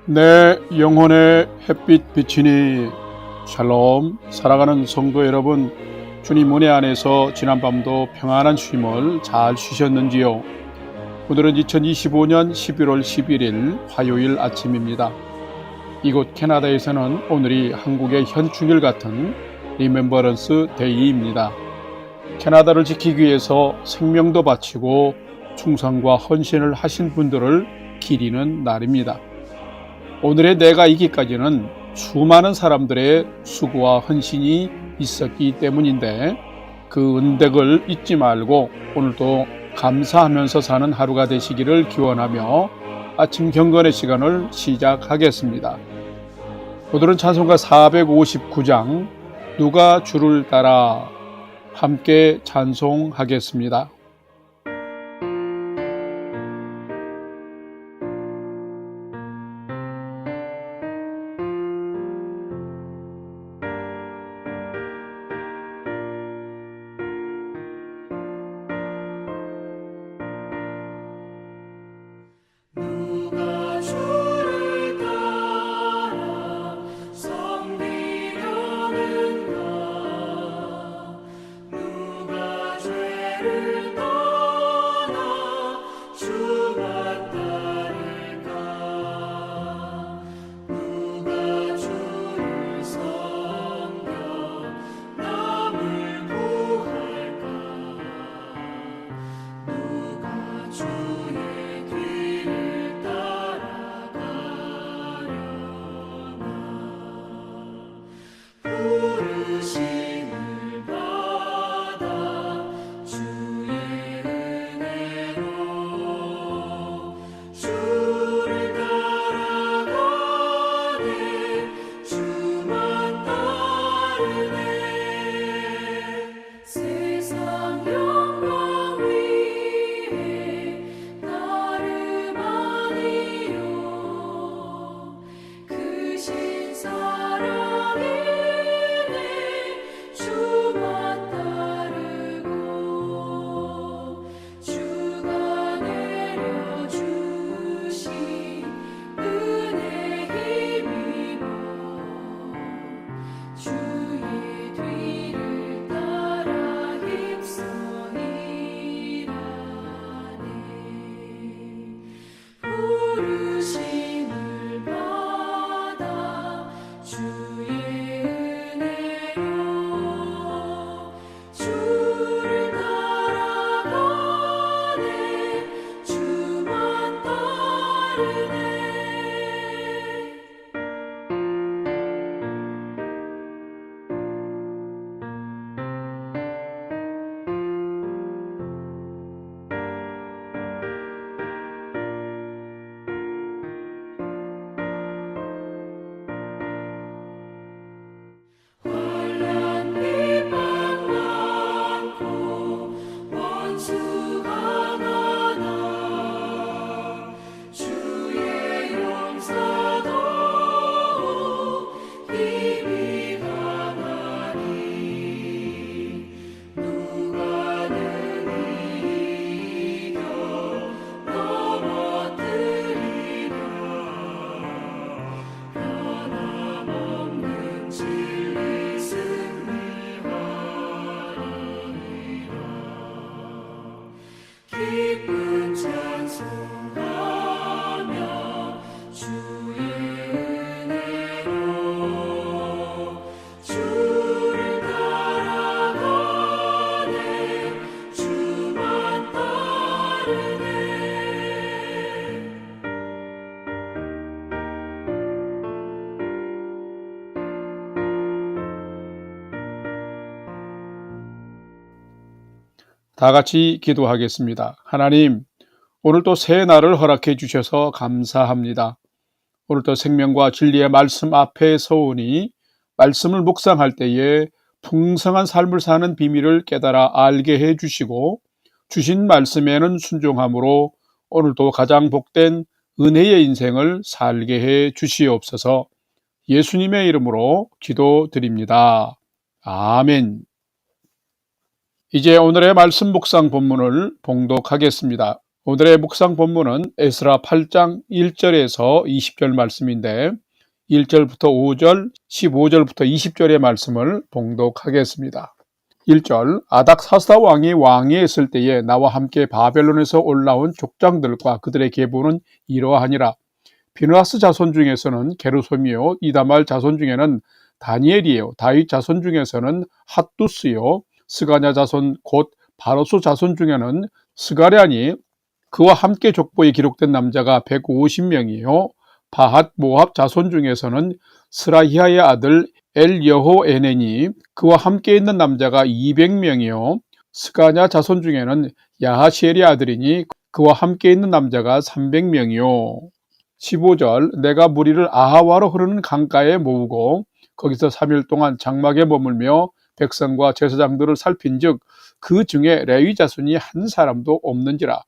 내 영혼의 햇빛 비치니 샬롬. 살아가는 성도 여러분, 주님 은혜 안에서 지난밤도 평안한 쉼을 잘 쉬셨는지요? 오늘은 2025년 11월 11일 화요일 아침입니다. 이곳 캐나다에서는 오늘이 한국의 현충일 같은 리멤버런스 데이입니다. 캐나다를 지키기 위해서 생명도 바치고 충성과 헌신을 하신 분들을 기리는 날입니다. 오늘의 내가 있기까지는 수많은 사람들의 수고와 헌신이 있었기 때문인데, 그 은덕을 잊지 말고 오늘도 감사하면서 사는 하루가 되시기를 기원하며 아침 경건의 시간을 시작하겠습니다. 오늘은 찬송가 459장 누가 주를 따라 함께 찬송하겠습니다. 다 같이 기도하겠습니다. 하나님, 오늘도 새 날을 허락해 주셔서 감사합니다. 오늘도 생명과 진리의 말씀 앞에 서오니 말씀을 묵상할 때에 풍성한 삶을 사는 비밀을 깨달아 알게 해 주시고, 주신 말씀에는 순종함으로 오늘도 가장 복된 은혜의 인생을 살게 해 주시옵소서. 예수님의 이름으로 기도드립니다. 아멘. 이제 오늘의 말씀 묵상 본문을 봉독하겠습니다. 오늘의 묵상 본문은 에스라 8장 1절에서 20절 말씀인데 1절부터 5절, 15절부터 20절의 말씀을 봉독하겠습니다. 1절 아닥사스다 왕이 왕위에 있을 때에 나와 함께 바벨론에서 올라온 족장들과 그들의 계보는 이러하니라. 비느하스 자손 중에서는 게르솜이요, 이다말 자손 중에는 다니엘이요, 다윗 자손 중에서는 핫두스요, 스가냐 자손 곧 바로스 자손 중에는 스가랴니, 그와 함께 족보에 기록된 남자가 150명이요 바핫 모압 자손 중에서는 스라히아의 아들 엘여호에네니, 그와 함께 있는 남자가 200명이요 스가냐 자손 중에는 야하시엘의 아들이니 그와 함께 있는 남자가 300명이요 15절 내가 무리를 아하와로 흐르는 강가에 모으고 거기서 3일 동안 장막에 머물며 백성과 제사장들을 살핀즉 그 중에 레위 자손이 한 사람도 없는지라.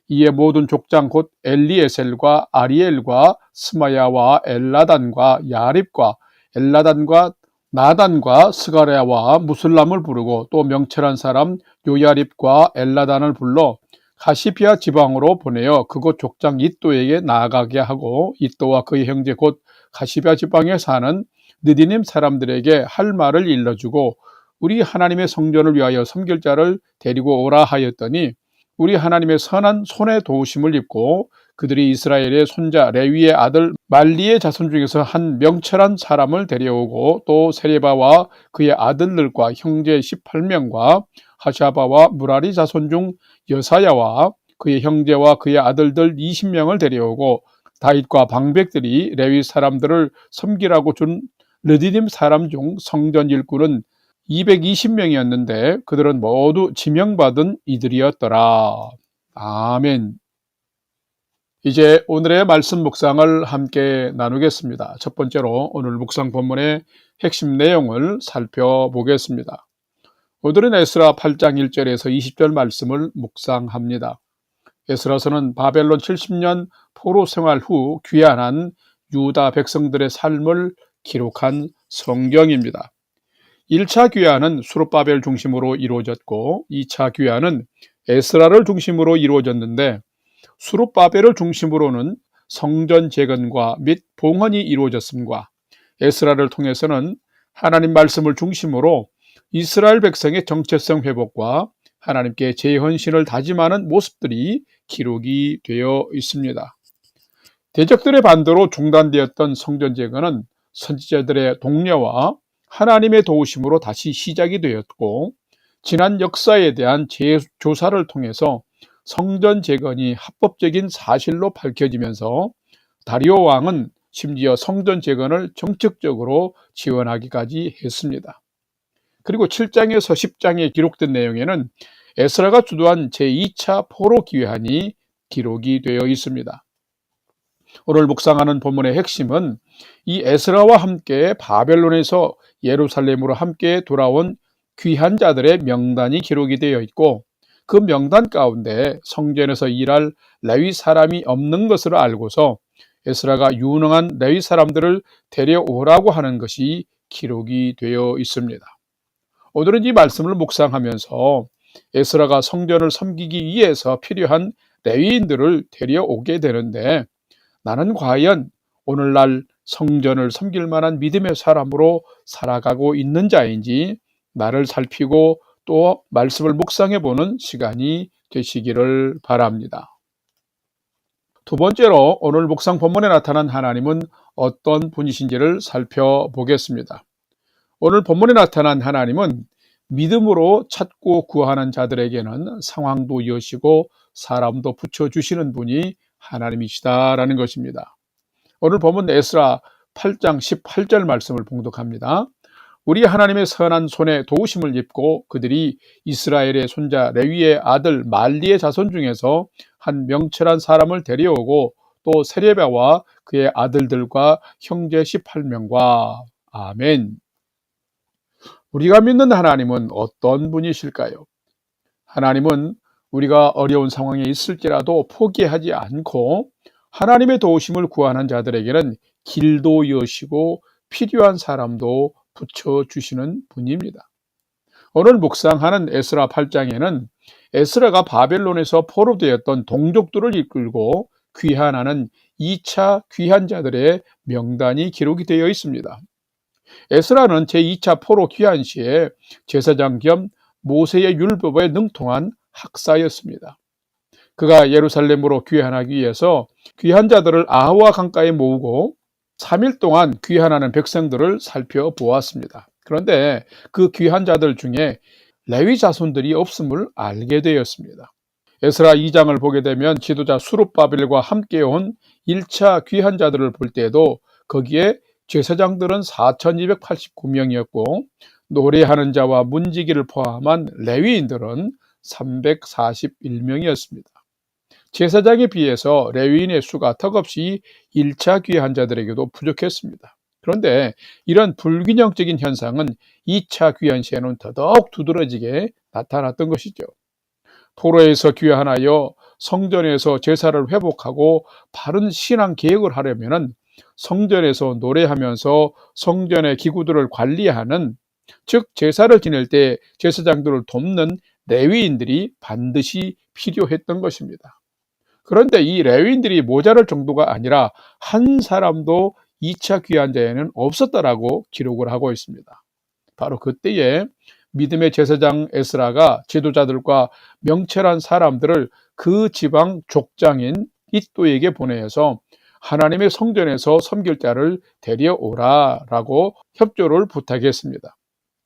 이에 모든 족장 곧 엘리에셀과 아리엘과 스마야와 엘라단과 야립과 엘라단과 나단과 스가랴와 무슬람을 부르고 또 명철한 사람 요야립과 엘라단을 불러 가시피아 지방으로 보내어 그곳 족장 이또에게 나아가게 하고 이또와 그의 형제 곧 가시피아 지방에 사는 느디님 사람들에게 할 말을 일러주고 우리 하나님의 성전을 위하여 섬길 자를 데리고 오라 하였더니 우리 하나님의 선한 손에 도우심을 입고 그들이 이스라엘의 손자 레위의 아들 말리의 자손 중에서 한 명철한 사람을 데려오고 또 세레바와 그의 아들들과 형제 18명과 하샤바와 무라리 자손 중 여사야와 그의 형제와 그의 아들들 20명을 데려오고 다윗과 방백들이 레위 사람들을 섬기라고 준 르디딤 사람 중 성전 일꾼은 220명이었는데 그들은 모두 지명받은 이들이었더라. 아멘. 이제 오늘의 말씀 묵상을 함께 나누겠습니다. 첫 번째로 오늘 묵상 본문의 핵심 내용을 살펴보겠습니다. 오늘은 에스라 8장 1절에서 20절 말씀을 묵상합니다. 에스라서는 바벨론 70년 포로 생활 후 귀환한 유다 백성들의 삶을 기록한 성경입니다. 1차 귀환은 수룹바벨 중심으로 이루어졌고 2차 귀환은 에스라를 중심으로 이루어졌는데 수룹바벨을 중심으로는 성전 재건과 및 봉헌이 이루어졌음과 에스라를 통해서는 하나님 말씀을 중심으로 이스라엘 백성의 정체성 회복과 하나님께 재헌신을 다짐하는 모습들이 기록이 되어 있습니다. 대적들의 반대로 중단되었던 성전 재건은 선지자들의 독려와 하나님의 도우심으로 다시 시작이 되었고 지난 역사에 대한 재조사를 통해서 성전 재건이 합법적인 사실로 밝혀지면서 다리오 왕은 심지어 성전 재건을 정책적으로 지원하기까지 했습니다. 그리고 7장에서 10장에 기록된 내용에는 에스라가 주도한 제2차 포로 귀환이 기록이 되어 있습니다. 오늘 묵상하는 본문의 핵심은 이 에스라와 함께 바벨론에서 예루살렘으로 함께 돌아온 귀환자들의 명단이 기록이 되어 있고 그 명단 가운데 성전에서 일할 레위 사람이 없는 것을 알고서 에스라가 유능한 레위 사람들을 데려오라고 하는 것이 기록이 되어 있습니다. 오늘은 이 말씀을 묵상하면서 에스라가 성전을 섬기기 위해서 필요한 레위인들을 데려오게 되는데 나는 과연 오늘날 성전을 섬길 만한 믿음의 사람으로 살아가고 있는 자인지 나를 살피고 또 말씀을 묵상해보는 시간이 되시기를 바랍니다. 두 번째로 오늘 묵상 본문에 나타난 하나님은 어떤 분이신지를 살펴보겠습니다. 오늘 본문에 나타난 하나님은 믿음으로 찾고 구하는 자들에게는 상황도 여시고 사람도 붙여주시는 분이 하나님이시다라는 것입니다. 오늘 본문 에스라 8장 18절 말씀을 봉독합니다. 우리 하나님의 선한 손에 도우심을 입고 그들이 이스라엘의 손자 레위의 아들 말리의 자손 중에서 한 명철한 사람을 데려오고 또 세레바와 그의 아들들과 형제 18명과 아멘. 우리가 믿는 하나님은 어떤 분이실까요? 하나님은 우리가 어려운 상황에 있을지라도 포기하지 않고 하나님의 도우심을 구하는 자들에게는 길도 여시고 필요한 사람도 붙여주시는 분입니다. 오늘 묵상하는 에스라 8장에는 에스라가 바벨론에서 포로되었던 동족들을 이끌고 귀환하는 2차 귀환자들의 명단이 기록이 되어 있습니다. 에스라는 제2차 포로 귀환 시에 제사장 겸 모세의 율법에 능통한 학사였습니다. 그가 예루살렘으로 귀환하기 위해서 귀환자들을 아하와 강가에 모으고 3일 동안 귀환하는 백성들을 살펴보았습니다. 그런데 그 귀환자들 중에 레위 자손들이 없음을 알게 되었습니다. 에스라 2장을 보게 되면 지도자 수룹바벨과 함께 온 1차 귀환자들을 볼 때에도 거기에 제사장들은 4,289명이었고 노래하는 자와 문지기를 포함한 레위인들은 341명이었습니다. 제사장에 비해서 레위인의 수가 턱없이 1차 귀환자들에게도 부족했습니다. 그런데 이런 불균형적인 현상은 2차 귀환 시에는 더더욱 두드러지게 나타났던 것이죠. 포로에서 귀환하여 성전에서 제사를 회복하고 바른 신앙 개혁을 하려면 성전에서 노래하면서 성전의 기구들을 관리하는, 즉 제사를 지낼 때 제사장들을 돕는 레위인들이 반드시 필요했던 것입니다. 그런데 이 레위인들이 모자랄 정도가 아니라 한 사람도 2차 귀환자에는 없었다라고 기록을 하고 있습니다. 바로 그때에 믿음의 제사장 에스라가 지도자들과 명철한 사람들을 그 지방 족장인 잇도에게 보내서 하나님의 성전에서 섬길 자를 데려오라라고 협조를 부탁했습니다.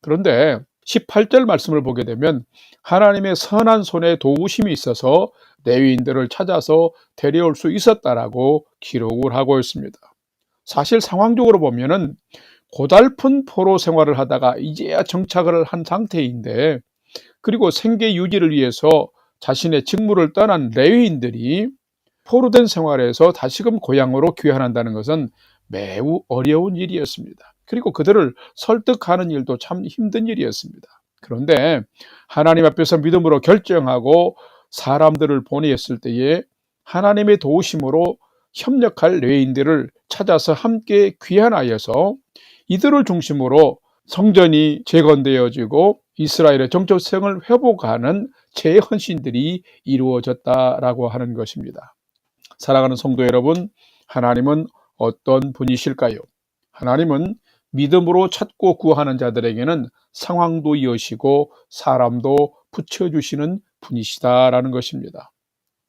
그런데 18절 말씀을 보게 되면 하나님의 선한 손에 도우심이 있어서 레위인들을 찾아서 데려올 수 있었다라고 기록을 하고 있습니다. 사실 상황적으로 보면은 고달픈 포로 생활을 하다가 이제야 정착을 한 상태인데, 그리고 생계 유지를 위해서 자신의 직무를 떠난 레위인들이 포로된 생활에서 다시금 고향으로 귀환한다는 것은 매우 어려운 일이었습니다. 그리고 그들을 설득하는 일도 참 힘든 일이었습니다. 그런데 하나님 앞에서 믿음으로 결정하고 사람들을 보냈을 때에 하나님의 도우심으로 협력할 레위인들을 찾아서 함께 귀환하여서 이들을 중심으로 성전이 재건되어지고 이스라엘의 정체성을 회복하는 재헌신들이 이루어졌다라고 하는 것입니다. 사랑하는 성도 여러분, 하나님은 어떤 분이실까요? 하나님은 믿음으로 찾고 구하는 자들에게는 상황도 여시고 사람도 붙여주시는 분이시다라는 것입니다.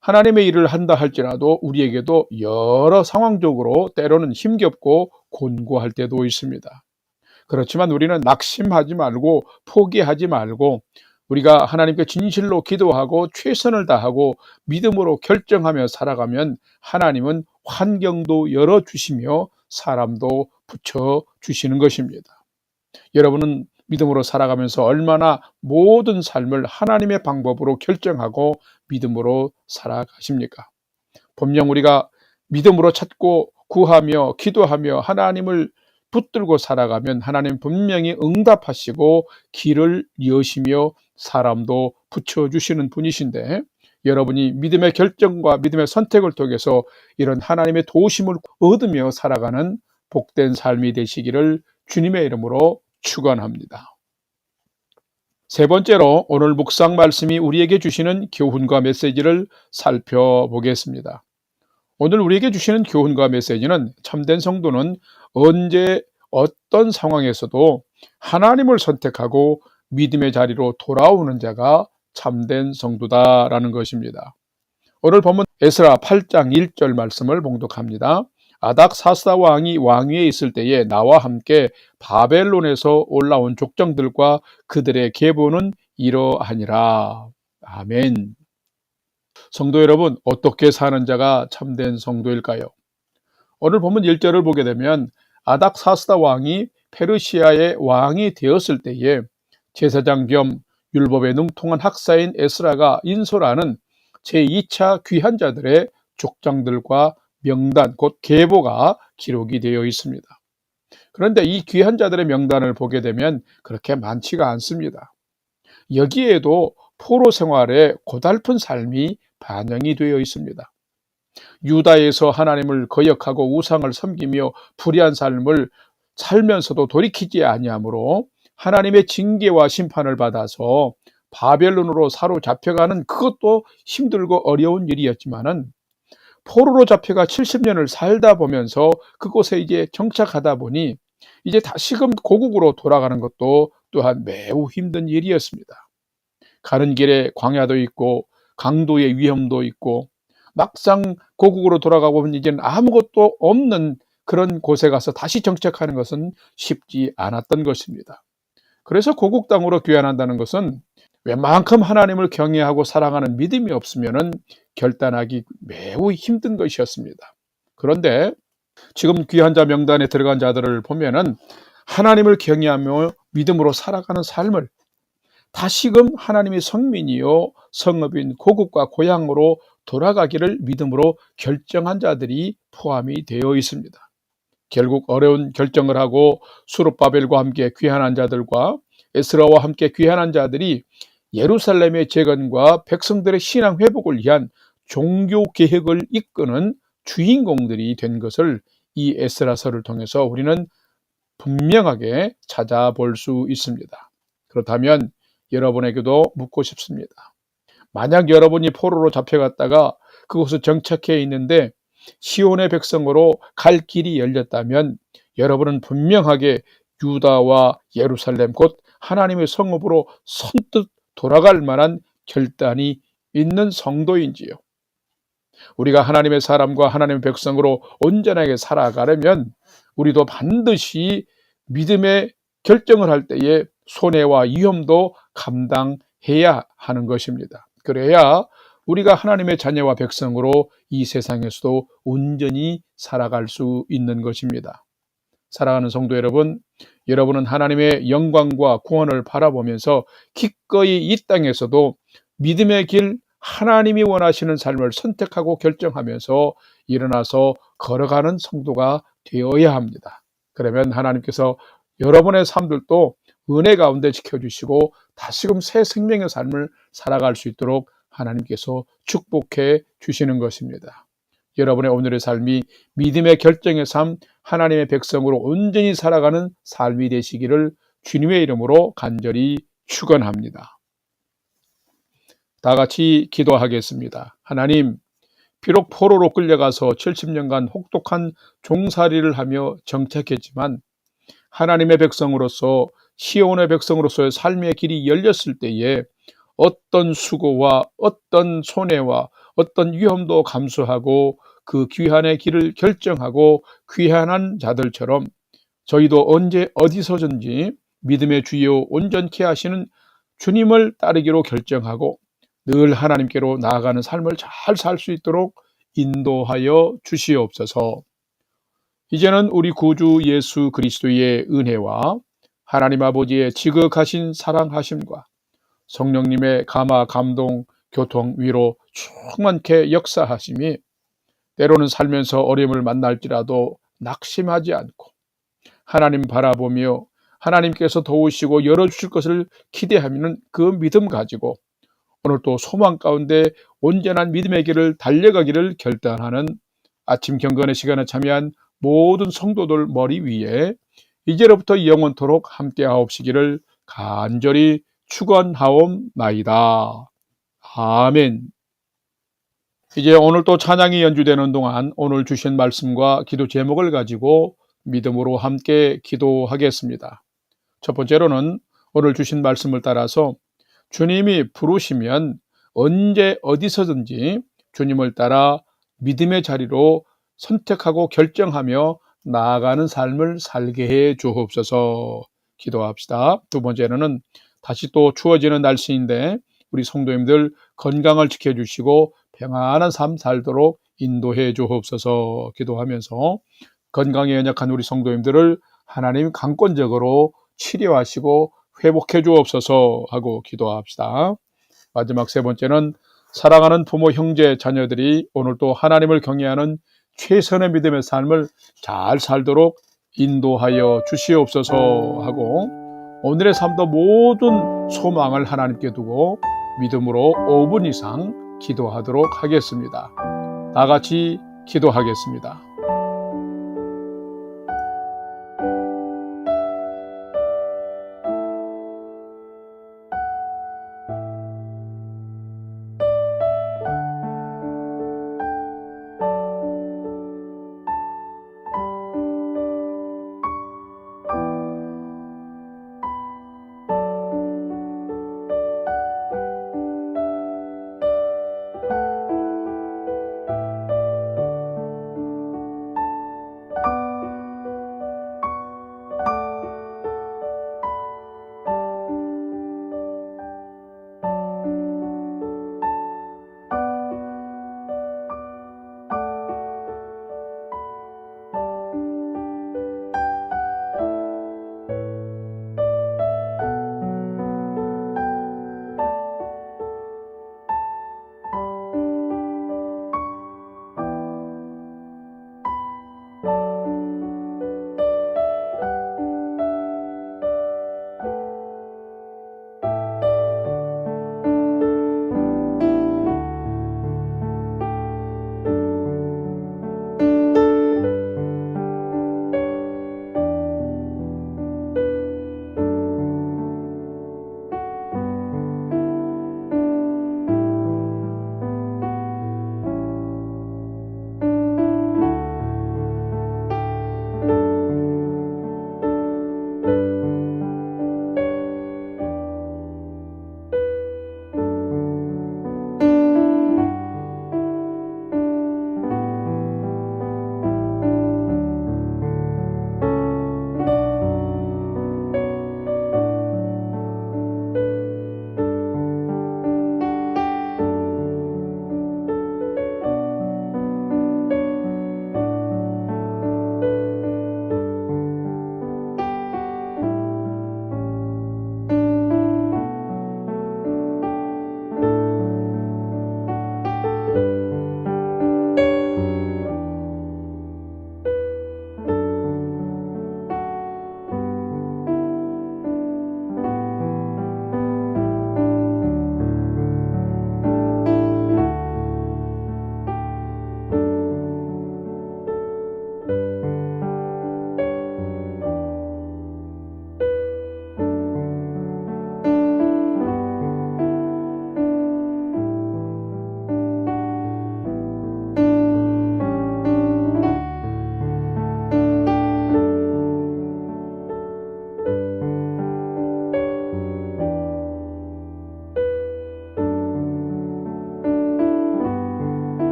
하나님의 일을 한다 할지라도 우리에게도 여러 상황적으로 때로는 힘겹고 곤고할 때도 있습니다. 그렇지만 우리는 낙심하지 말고 포기하지 말고 우리가 하나님께 진실로 기도하고 최선을 다하고 믿음으로 결정하며 살아가면 하나님은 환경도 열어주시며 사람도 붙여주시는 것입니다. 여러분은 믿음으로 살아가면서 얼마나 모든 삶을 하나님의 방법으로 결정하고 믿음으로 살아가십니까? 분명 우리가 믿음으로 찾고 구하며 기도하며 하나님을 붙들고 살아가면 하나님 분명히 응답하시고 길을 여시며 사람도 붙여주시는 분이신데, 여러분이 믿음의 결정과 믿음의 선택을 통해서 이런 하나님의 도우심을 얻으며 살아가는 복된 삶이 되시기를 주님의 이름으로 축원합니다. 세 번째로 오늘 묵상 말씀이 우리에게 주시는 교훈과 메시지를 살펴보겠습니다. 오늘 우리에게 주시는 교훈과 메시지는 참된 성도는 언제 어떤 상황에서도 하나님을 선택하고 믿음의 자리로 돌아오는 자가 참된 성도다라는 것입니다. 오늘 본문 에스라 8장 1절 말씀을 봉독합니다. 아닥사스다 왕이 왕위에 있을 때에 나와 함께 바벨론에서 올라온 족장들과 그들의 계보는 이러하니라. 아멘. 성도 여러분, 어떻게 사는 자가 참된 성도일까요? 오늘 본문 1절을 보게 되면 아닥사스다 왕이 페르시아의 왕이 되었을 때에 제사장 겸 율법에 능통한 학사인 에스라가 인솔하는 제2차 귀환자들의 족장들과 명단, 곧 계보가 기록이 되어 있습니다. 그런데 이 귀환자들의 명단을 보게 되면 그렇게 많지가 않습니다. 여기에도 포로 생활의 고달픈 삶이 반영이 되어 있습니다. 유다에서 하나님을 거역하고 우상을 섬기며 불의한 삶을 살면서도 돌이키지 아니하므로 하나님의 징계와 심판을 받아서 바벨론으로 사로잡혀가는 그것도 힘들고 어려운 일이었지만은 포로로 잡혀가 70년을 살다 보면서 그곳에 이제 정착하다 보니 이제 다시금 고국으로 돌아가는 것도 또한 매우 힘든 일이었습니다. 가는 길에 광야도 있고 강도의 위험도 있고 막상 고국으로 돌아가고 보면 이제는 아무것도 없는 그런 곳에 가서 다시 정착하는 것은 쉽지 않았던 것입니다. 그래서 고국 땅으로 귀환한다는 것은 웬만큼 하나님을 경외하고 사랑하는 믿음이 없으면 결단하기 매우 힘든 것이었습니다. 그런데 지금 귀환자 명단에 들어간 자들을 보면은 하나님을 경외하며 믿음으로 살아가는 삶을 다시금 하나님의 성민이요 성읍인 고국과 고향으로 돌아가기를 믿음으로 결정한 자들이 포함이 되어 있습니다. 결국 어려운 결정을 하고 수룹바벨과 함께 귀환한 자들과 에스라와 함께 귀환한 자들이 예루살렘의 재건과 백성들의 신앙 회복을 위한 종교 개혁을 이끄는 주인공들이 된 것을 이 에스라서를 통해서 우리는 분명하게 찾아볼 수 있습니다. 그렇다면 여러분에게도 묻고 싶습니다. 만약 여러분이 포로로 잡혀갔다가 그곳에 정착해 있는데 시온의 백성으로 갈 길이 열렸다면 여러분은 분명하게 유다와 예루살렘 곧 하나님의 성읍으로 선뜻 돌아갈 만한 결단이 있는 성도인지요. 우리가 하나님의 사람과 하나님의 백성으로 온전하게 살아가려면 우리도 반드시 믿음의 결정을 할 때에 손해와 위험도 감당해야 하는 것입니다. 그래야 우리가 하나님의 자녀와 백성으로 이 세상에서도 온전히 살아갈 수 있는 것입니다. 사랑하는 성도 여러분, 여러분은 하나님의 영광과 구원을 바라보면서 기꺼이 이 땅에서도 믿음의 길, 하나님이 원하시는 삶을 선택하고 결정하면서 일어나서 걸어가는 성도가 되어야 합니다. 그러면 하나님께서 여러분의 삶들도 은혜 가운데 지켜주시고 다시금 새 생명의 삶을 살아갈 수 있도록 하나님께서 축복해 주시는 것입니다. 여러분의 오늘의 삶이 믿음의 결정의 삶, 하나님의 백성으로 온전히 살아가는 삶이 되시기를 주님의 이름으로 간절히 축원합니다. 다 같이 기도하겠습니다. 하나님, 비록 포로로 끌려가서 70년간 혹독한 종살이를 하며 정착했지만 하나님의 백성으로서 시온의 백성으로서의 삶의 길이 열렸을 때에 어떤 수고와 어떤 손해와 어떤 위험도 감수하고 그 귀환의 길을 결정하고 귀환한 자들처럼 저희도 언제 어디서든지 믿음의 주요 온전케 하시는 주님을 따르기로 결정하고 늘 하나님께로 나아가는 삶을 잘 살 수 있도록 인도하여 주시옵소서. 이제는 우리 구주 예수 그리스도의 은혜와 하나님 아버지의 지극하신 사랑하심과 성령님의 감화, 감동, 교통, 위로 충만케 역사하심이 때로는 살면서 어려움을 만날지라도 낙심하지 않고 하나님 바라보며 하나님께서 도우시고 열어주실 것을 기대하는 그 믿음 가지고 오늘 또 소망 가운데 온전한 믿음의 길을 달려가기를 결단하는 아침 경건의 시간에 참여한 모든 성도들 머리 위에 이제로부터 영원토록 함께하옵시기를 간절히 축원하옵나이다. 아멘. 이제 오늘 또 찬양이 연주되는 동안 오늘 주신 말씀과 기도 제목을 가지고 믿음으로 함께 기도하겠습니다. 첫 번째로는 오늘 주신 말씀을 따라서 주님이 부르시면 언제 어디서든지 주님을 따라 믿음의 자리로 선택하고 결정하며 나아가는 삶을 살게 해 주옵소서. 기도합시다. 두 번째로는 다시 또 추워지는 날씨인데 우리 성도님들 건강을 지켜주시고 평안한 삶 살도록 인도해 주옵소서. 기도하면서 건강에 연약한 우리 성도님들을 하나님 강권적으로 치료하시고 회복해 주옵소서 하고 기도합시다. 마지막 세 번째는 사랑하는 부모, 형제, 자녀들이 오늘도 하나님을 경외하는 최선의 믿음의 삶을 잘 살도록 인도하여 주시옵소서 하고 오늘의 삶도 모든 소망을 하나님께 두고 믿음으로 5분 이상 기도하도록 하겠습니다. 다 같이 기도하겠습니다.